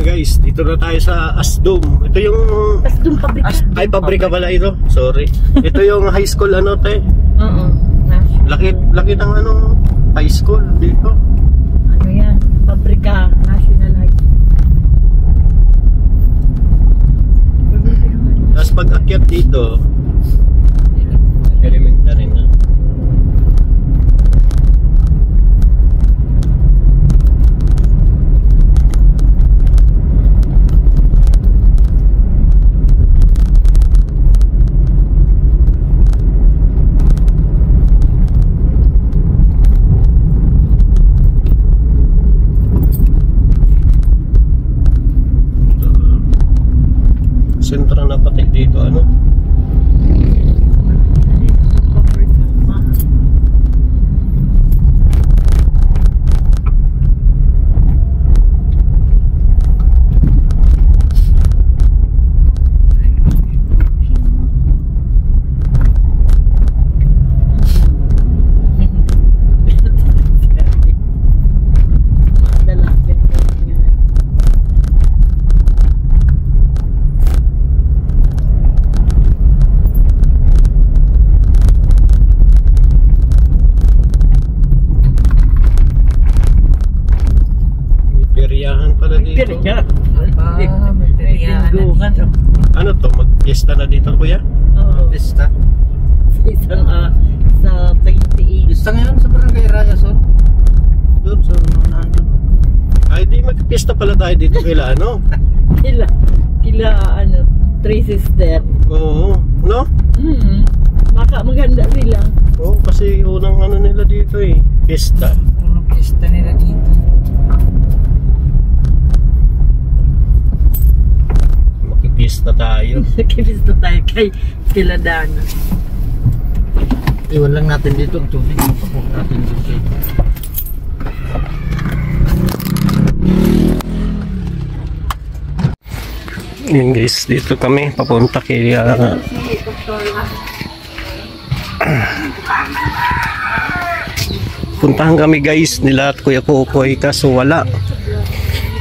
Guys, dito na tayo sa Asdum. Ito yung Asdum pabrika. Ay, pabrika pala ito. Sorry. Ito yung high school ano, te. Oo. Laki ng ano, high school dito. Ano yan? Pabrika National High School. Tapos pag akyat dito, elementary na. Sentra na pati dito ano. Ano to? Mag-fiesta na dito, kuya? Oo. Fiesta? Sa 28. Fiesta ngayon sa Barangay Raya, so? Doon, so nandun. Ay, di mag-fiesta pala tayo dito kila ano? Kila ano, Three Sister. Oo. No? Maganda sila. Oo, kasi unang ano nila dito eh. Fiesta. Unang fiesta nila dito. Fiesta tayo. Nakipista tayo kila Dana. Iwan lang natin dito ang tubig. Papok natin dito. Yan guys, dito kami papunta kay puntahan kami guys nila at Kuya Kokoy, kaso wala.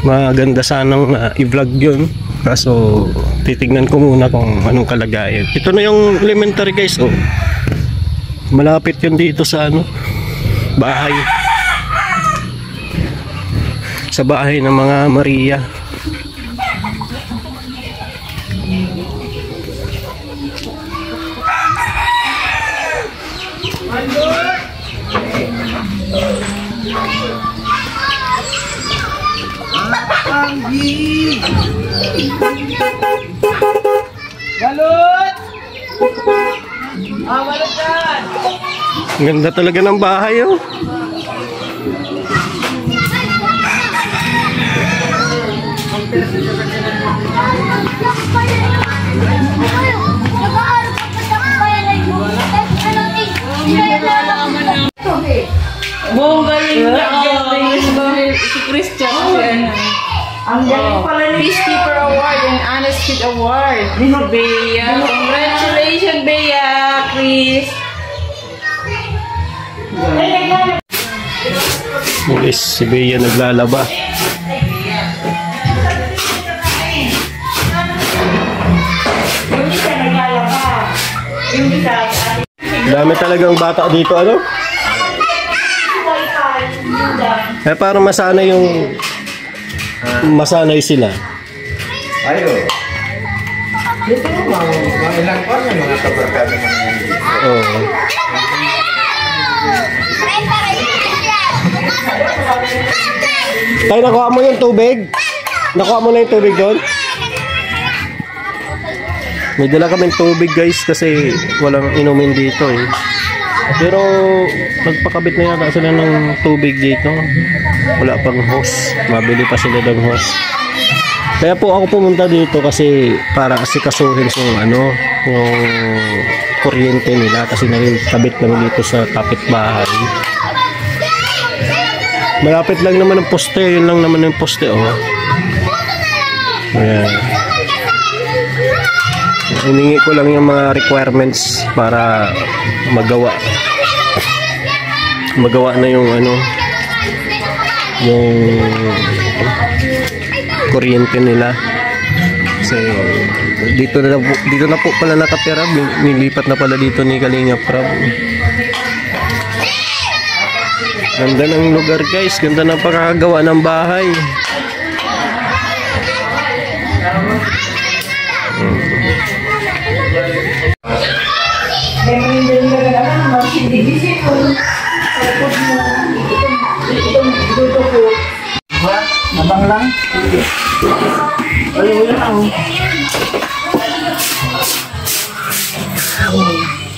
Maganda sanang i-vlog yun, kaso titignan ko muna kung anong kalagayan. Ito na yung elementary guys, oh. Malapit yun dito sa ano, bahay, sa bahay ng mga Maria. Balot! Balot yan! Ganda talaga ng bahay, oh. Galing si Christian. Ang galing pala ni Peacekeeper Award and Honest Kid Award. Bea. Congratulations, Bea, Chris. Guys, si Bea naglalaba. Dami talagang bata dito, ano? Eh, para masanay masanay sila. Ayo. Dito mga ilang pa mga kabarkada naman dito. Oo. Tayo, nakuha mo yung tubig? Nakuha mo na yung tubig doon? May dala kaming tubig guys kasi walang inumin dito eh. Pero nagpakabit na yata sila ng tubig dito. Wala pang hose. Mabili pa sila ng hose. Kaya po ako pumunta dito kasi para asikasuhin yung yung kuryente nila kasi nagkabit kami dito sa kapitbahay. Malapit lang naman ang poste, yun lang naman yung poste, oh. Ayan. Hiningi ko lang yung mga requirements para magawa kuryente nila. Kasi dito na po pala nakatira, nilipat na pala dito ni Kalingap Rab. Ganda ng lugar guys, ganda ng pagkakagawa ng bahay. Abang lang.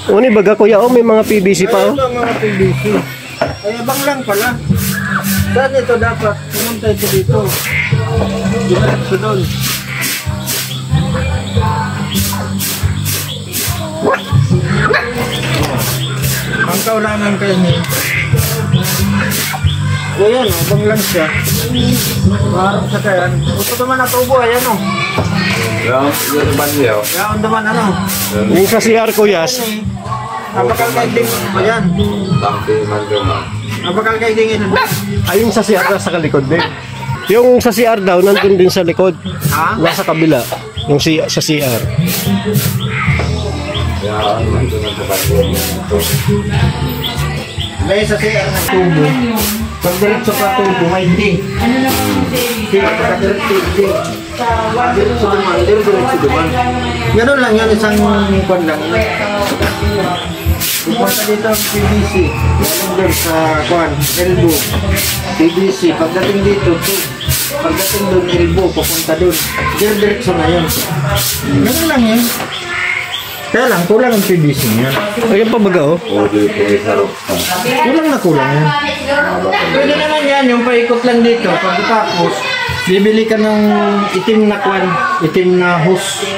Uni baga kuya, may mga PVC pa oh. Mga PVC. Ay, abang lang pala. Saan ito dapat? Pumunta ito dito. Diretso doon. Ang kaulangan kayo ni. O yan, abang lang siya. Maharap sa kayan. Gusto naman natubo, ayan o. Yaon naman ano. Yung sa CR kuyas, Napakal kayo ding, ayan. Napakal kayo ding ito. ayun sa CR sa kalikod din. Yung sa CR daw, nandun din sa likod. Ha? Nasa kabila. Yung sa CR. May sa CR ng tubo. Pag diretso pa tubo, may D. Ano naman yung D, pagka-diretso D. Diretso naman, diretso naman. Ganun lang yan, isang kwan lang. Pupunta dito ang PVC. Ganun doon sa kwan, elbow. PVC, pagdating dito, pagdating doon, elbow, pupunta doon. Diretso na yun. Ganun lang yan. Kaya lang, kulang ang PVC niya. Ayun pa baga oh. Kulang na kulang yan. Pwede naman yan, yung paikot lang dito. Pagkatapos, bibili ka ng itim na kwan, itim na hose.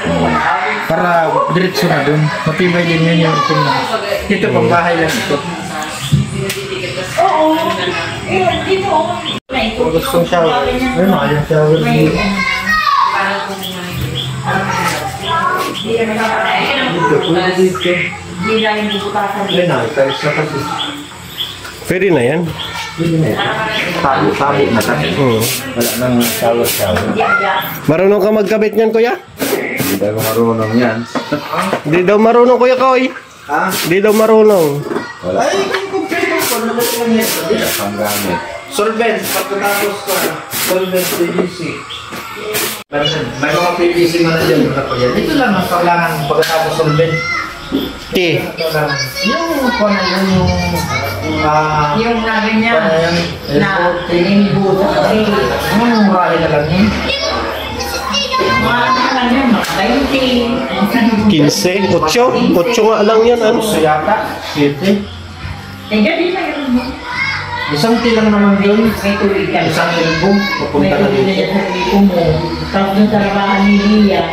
Para diretso na dun. Matibay din yun yung itim na hose. Ito, pambahay lang ito. Kung gustong shower, ayun na, yung shower dito. Dito, pwede dito. Ayun na, italis na kasi. Pwede na yan. Pwede na ito. Tabo na kasi. Wala nang shower. Marunong ka magkabit niyan kuya? Hindi tayo marunong yan. Hindi daw marunong kuya Koy. Ha? Hindi daw marunong. Wala. Ay, kung kumpleto ko, nabot lang yan. Wala pang gamit. Solvent, pagkatapos ko, solvent PVC. May mga PVC man na dyan. Ito lang ang kailangan pagkatapos solvent. Yung kung ano yung Yung na ganyan, kung ano yan, na tinimbo sa kasi. yung murahin na lang yun. Mga lang yun, mga 20. 15? 8? 8 nga lang yan ano? Gusto yata, 7. Kaya di na yun. Isang tilang naman yun. May tuloy ka. Isang ilbong, May pupunta na tuloy na dito. dyan sa lipo mo. Tapos yung trabahan ni Lia.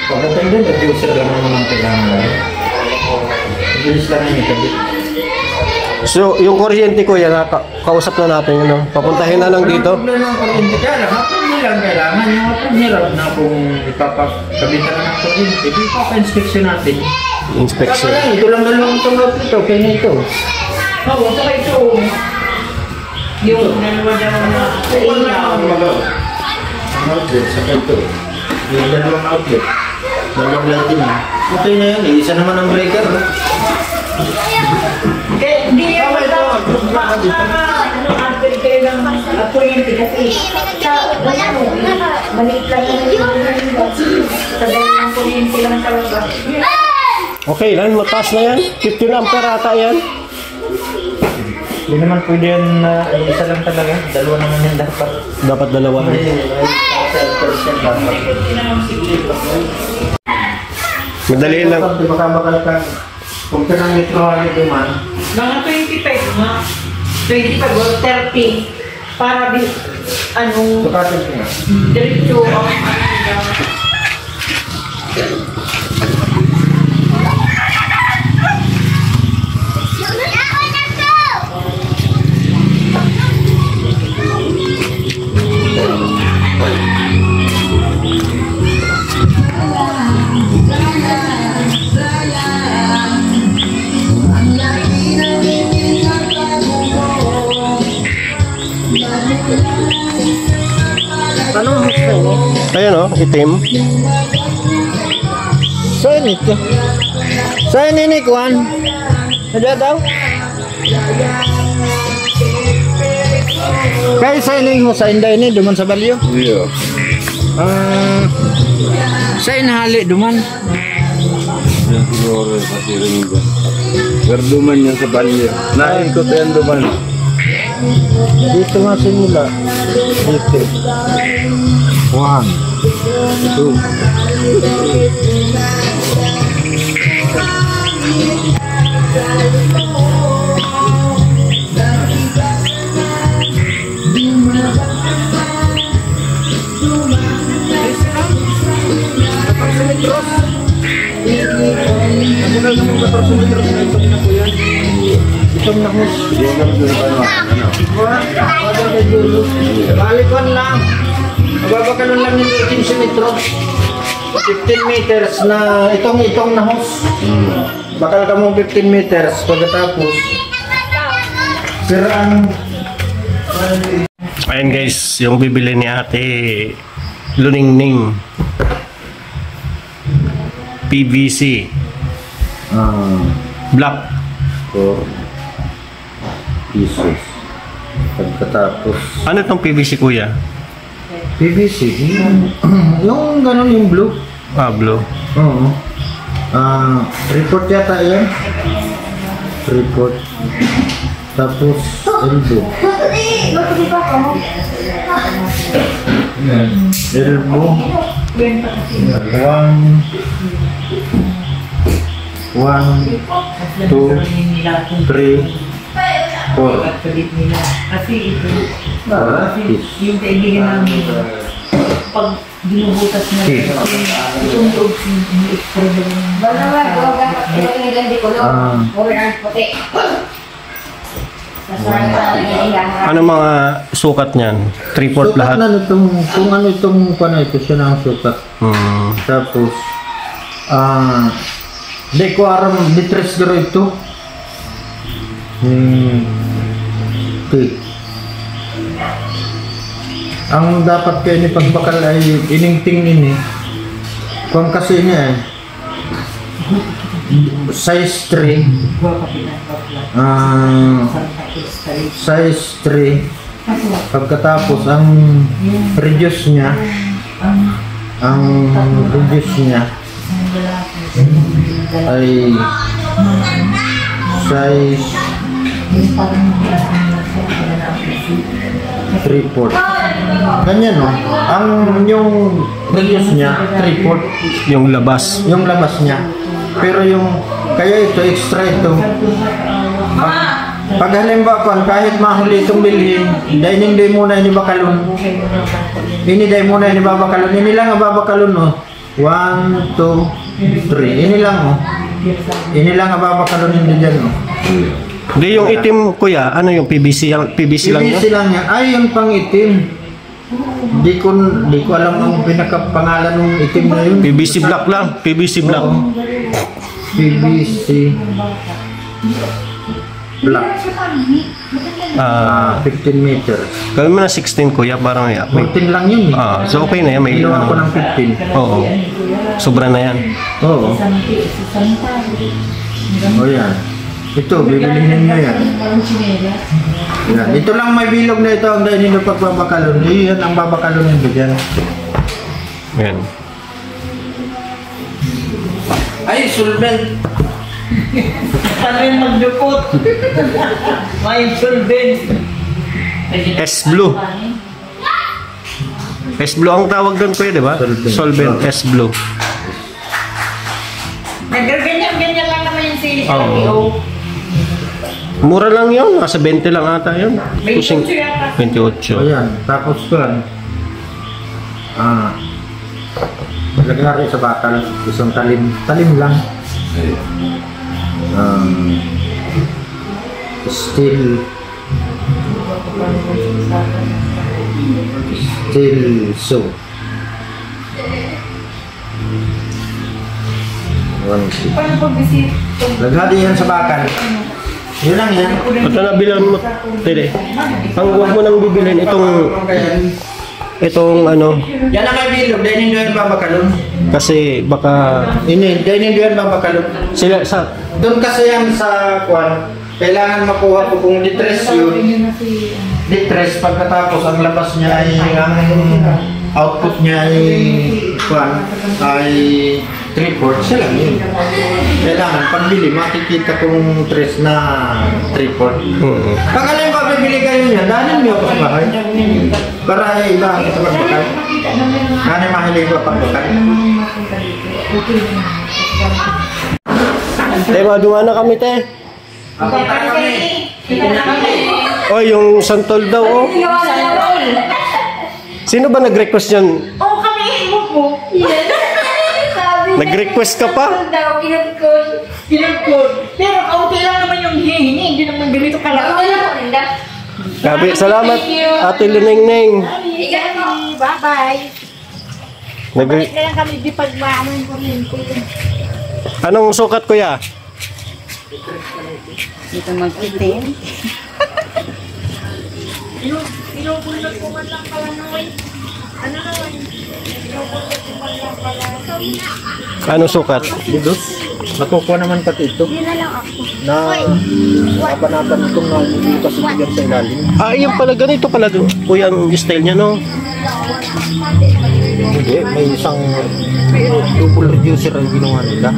Pagdating din, nag-user lang naman ang kailangan lang. Bilis lang yun ikabit. So, yung kuryente kuya, kausap na natin yun. No? Papuntahin na lang dito. Walang problema ang kuryente. Kaya lang, hapon nyo lang kailangan. Yung hapon nyo lang na kung ipapakabitan na ng kuryente, ipapa-inspection natin. Inspection. Kaya lang, ito lang dalawang tulog ito. Kaya na ito. Oo, saka ito. Yung dalawa daw na sa ilaw. Ang outlet, saka ito. Yung dalawang outlet. Dalawang lighting. Okay na yan eh. Isa naman ang breaker. Eh, di naman daw. Ano, after kayo ng kuryente kasi sa, ano, maliit lang naman yung sa dalawang kuryente lang talaga. Okay lang, mataas na yan. 15 ampere ata yan. Hindi naman pwede yan na isa lang talaga. Dalawa naman yan dapat. Dapat dalawa. Madali lang. Makabakal ka. Kung ka ng metro duman. Mga 25 nga. 25 or 30. Para di, ano, Sukatin ko nga. diretso ang Anong hose na yun? Ayan o, itim. Saan ito? Saan ini kuan? Ada daw? Kaya sa ini hose sa inday ini duman sa balyo? Iya. Sa inahali duman. Yan siguro pati rin dyan. Verduman yan sa balyo. Naikot yan duman. Dito nga simula. Dito. 1, 2. Na hose. Balikon lang. Mababakanon lang yung 15 metros. 15 meters na itong na hose. Bakal ka mong 15 meters pagkatapos. Siraan. Ayan guys, yung bibili ni ate Luningning. PVC. Black. 4 pieces. Pagkatapos Ano itong PVC kuya? PVC. Yung ganun yung blue. Ah, blue. Oo. Report yata yan. Report. Tapos elbow. Elbow. 1, 2, 3, 4. Kasi ito, yung kaibigan namin, pag binubutas na itong toob Ano mga sukat niyan? 3/4 Sukat lahat? na nitong, kung ano itong ito, siya na ang sukat. Tapos, di ko aram, bitres garo ito. Okay. Ang dapat kayo ni pagbakal ay iningting ini. Kung kasi niya size 3. Size 3. Pagkatapos ang reduce niya ay size 3/4. Ganyan no. Ang yung reduce niya 3/4 Yung labas. yung labas niya. Pero yung kaya ito extra ito. Pag halimbawa ko kahit mahuli itong bilhin, dining day muna ini bakalon. Ini day muna ini babakalon. Ini lang ang babakalon no. 1, 2, 3. Ini lang oh. Ini lang ang babakalon hindi dyan no. Hindi yung itim kuya, ano yung PVC? PVC lang PVC lang yan. Ay, yung pang itim. Di ko alam ang pinakapangalan ng itim na yun. PVC black lang. PVC black. Oo. PVC black. 15 meters. Gawin mo na 16 kuya, parang may 14 lang yun. so okay na yan. May Ginawa ko ng 15. Oo. Sobra na yan. Oo. O yan. Ito, bibilihin nyo yan. Yan. Ito lang may bilog na ito ang dahil nyo pagbabakalon. Yan ang babakalon nyo dyan. Yan. Ay, solvent. Paano yung magdukot? May solvent. S-Blue. S-Blue ang tawag doon kuya, di ba? Solvent S-Blue. Ganyan lang naman yung sili sa Oo. LTO. Mura lang yun. Nasa 20 lang ata yun. 28 yata. O 28. yan. Tapos yan. Lagyan rin sa bakal. Isang talim. Talim lang. Steel saw. 1, 2. Paano pag-visit? Lagyan yan sa bakal. Yun lang yan. At na bilang mo, tede. Ang huwag mo nang bibilhin itong itong ano, Yan ang may bilog, dahil hindi yan babakalon. kasi baka Ini, dahil hindi yan babakalon. sila sa Doon kasi yan sa kwan, kailangan makuha ko kung distress yun. Distress pagkatapos ang labas niya ay ang output niya ay kwan ay 3/4 siya lang yun. Kailangan pagbili makikita kung tres na 3/4. Pag alam ba bibili kayo niya, dahil niyo ako sa bahay. Para iba ang sa pagbakal. Kani mahilig ko pagbakal. Te, maduwa na kami, te. Oh, yung santol daw, oh. Sino ba nag-request yan? Oo, kami mo po. Nag-request ka pa? Daw, kinagkod. Pero kaunti lang naman yung hihingi. Hindi naman ganito kalaki. Gabi, salamat, Ate Luneng-neng. Bye-bye. Nag- Kaya kami di pagmaaman ko rin po yun. Anong sukat, kuya? Dito mag-itin. Anong sukat? Dudot, nakukuha naman pati ito. Na laban-laban itong nabubukas ito sa ilalim. Ah, yung pala, ganito pala, kuya, ang style niya, no? Hindi, may isang double reducer ang ginawa nila.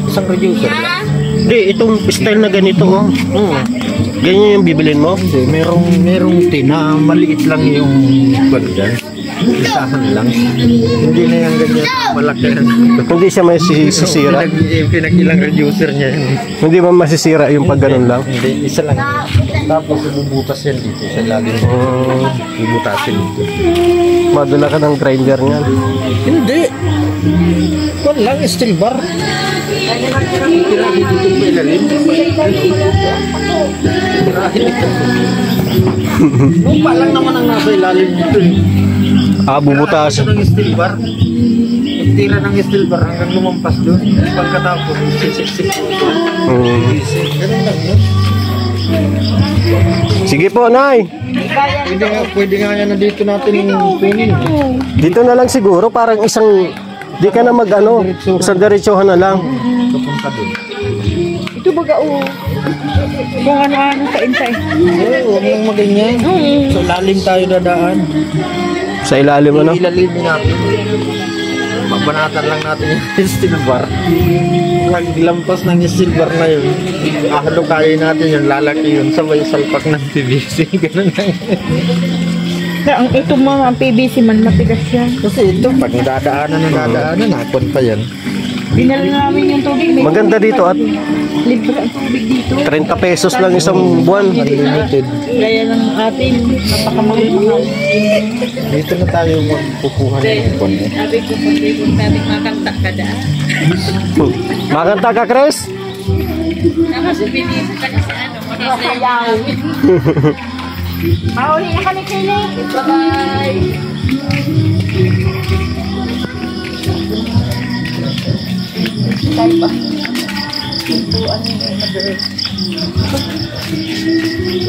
Isang reducer lang. Hindi, itong style na ganito, oh. Ganyan yung bibilin mo? Hindi, merong tin na maliit lang yung bagyan. Isahan lang. Hindi na yung ganyan malaki. Hindi siya may sisira. Pinag-ilang reducer niya yun. Hindi ba masisira yung pag ganun lang? Hindi, isa lang. Tapos bubutas yan dito sa ilalim. Bubutasin dito. Madala ka ng grinder niyan. Hindi. Kung lang, steel bar. Tirahin dito sa ilalim. Tirahin dito. Lupa lang naman ang nasa ilalim dito. Ah, bubutas. Tirahin ng steel bar. Tira ng steel bar hanggang lumampas doon. Pagkatapos, sisik-sik. Ganun lang yun. Sige po, Nay. Pwede nga yan na dito natin kunin. Dito na lang siguro, parang isang, di ka na mag-ano, isang diretsuhan na lang. Papunta doon. Ito baga kung ano-ano sa insay. Oo, huwag lang maganyan. So lalim tayo dadaan. Sa ilalim, ano? Ilalimin natin. Mabanatan lang natin yung steel bar. Paglampas ng steel bar na yun, ahalo kaya natin yun, lalaki yun, sabay salpak ng PVC. Ganun lang. Ang ito mga PVC man matigas yan. Kasi ito, pag nadadaanan, nakon pa yan. Dinala namin yung tubig. Maganda dito at Libre ang tubig dito. 30 pesos lang isang buwan. Unlimited. Gaya ng atin, napakamahal. Dito na tayo magpupuhan ng kon. Sabi ko, kung sabi makanta ka daan. Makanta ka, Chris? Kasi pinili ka kasi ano, Masayaw. Mahuli na kami kini. Bye-bye!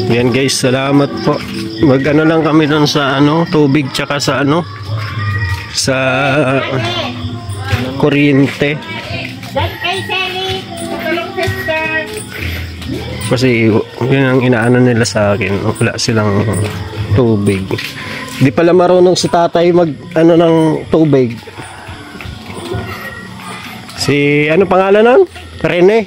Yan guys, salamat po. Mag-ano lang kami doon sa ano, tubig tsaka sa ano, sa kuryente. Dahil kay Sally. Tulong sister. Kasi yun ang inaano nila sa akin. Wala silang tubig. Di pala marunong si tatay mag ano ng tubig. Si ano pangalan nun? Rene.